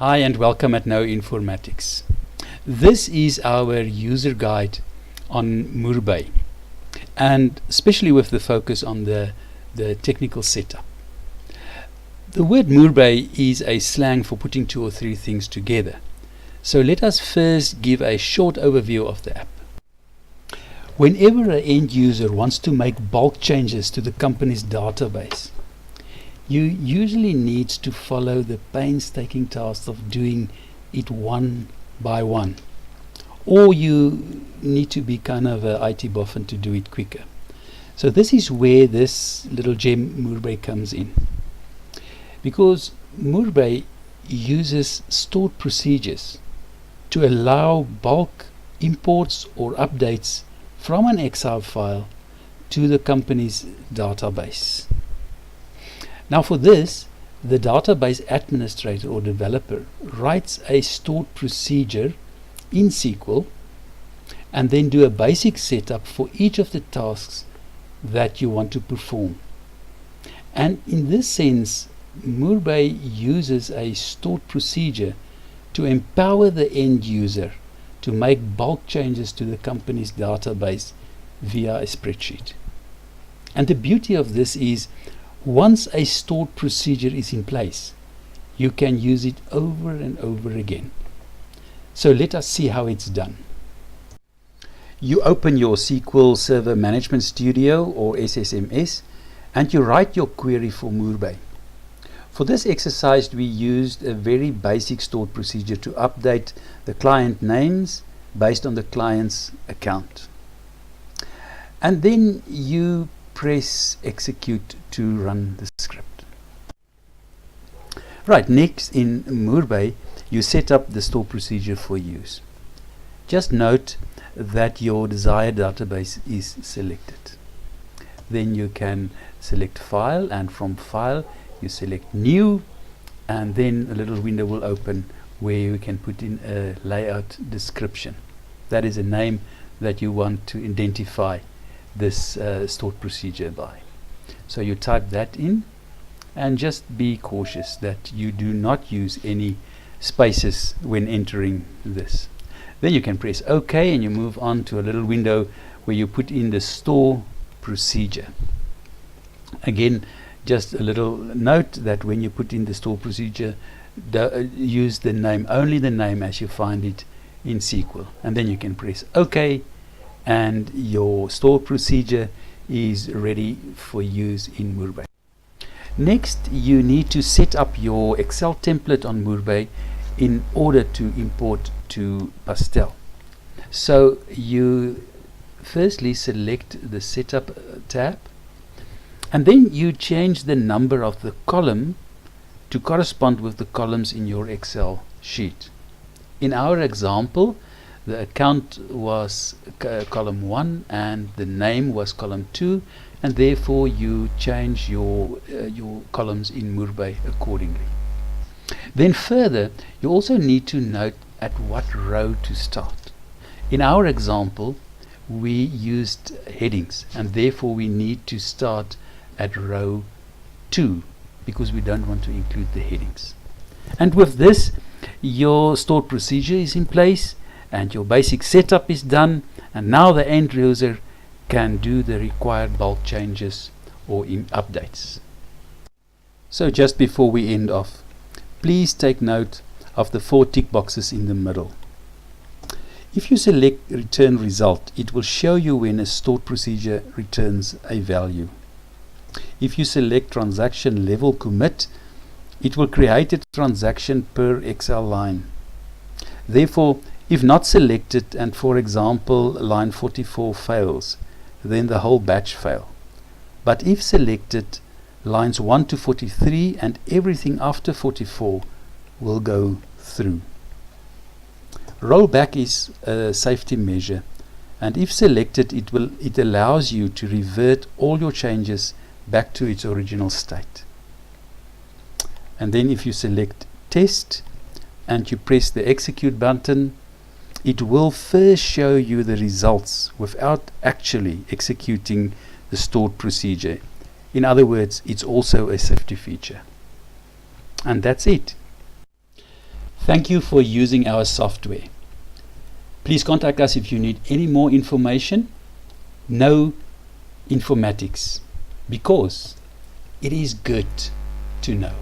Hi and welcome at No Informatics. This is our user guide on Moerby, and especially with the focus on the technical setup. The word Moerby is a slang for putting two or three things together. So let us first give a short overview of the app. Whenever an end user wants to make bulk changes to the company's database, you usually need to follow the painstaking task of doing it one by one, or you need to be kind of an IT boffin to do it quicker. So this is where this little gem Moerby comes in, because Moerby uses stored procedures to allow bulk imports or updates from an Excel file to the company's database. Now for this, the database administrator or developer writes a stored procedure in SQL and then do a basic setup for each of the tasks that you want to perform. And in this sense, Moerby uses a stored procedure to empower the end user to make bulk changes to the company's database via a spreadsheet. And the beauty of this is, once a stored procedure is in place, you can use it over and over again. So let us see how it's done. You open your SQL Server Management Studio or SSMS and you write your query for Moerby. For this exercise, we used a very basic stored procedure to update the client names based on the client's account. And then you press execute to run the script. Right, next in Moerby, you set up the stored procedure for use. Just note that your desired database is selected. Then you can select file, and from file you select new, and then a little window will open where you can put in a layout description. That is a name that you want to identify this stored procedure by. So you type that in, and just be cautious that you do not use any spaces when entering this. Then you can press OK and you move on to a little window where you put in the store procedure. Again, just a little note that when you put in the store procedure, use the name, only the name as you find it in SQL, and then you can press OK and your store procedure is ready for use in Moerby. Next, you need to set up your Excel template on Moerby in order to import to Pastel. So you firstly select the setup tab, and then you change the number of the column to correspond with the columns in your Excel sheet. In our example, the account was column 1 and the name was column 2, and therefore you change your columns in Moerby accordingly. Then further, you also need to note at what row to start. In our example, we used headings, and therefore we need to start at row 2 because we don't want to include the headings. And with this, your stored procedure is in place and your basic setup is done, and now the end user can do the required bulk changes or updates. So just before we end off, please take note of the 4 tick boxes in the middle. If you select return result, it will show you when a stored procedure returns a value. If you select transaction level commit, it will create a transaction per Excel line. Therefore, if not selected and for example line 44 fails, then the whole batch fail. But if selected, lines 1 to 43 and everything after 44 will go through. Rollback is a safety measure, and if selected, it allows you to revert all your changes back to its original state. And then if you select test and you press the execute button, it will first show you the results without actually executing the stored procedure. In other words, it's also a safety feature. And that's it. Thank you for using our software. Please contact us if you need any more information. Know informatics, because it is good to know.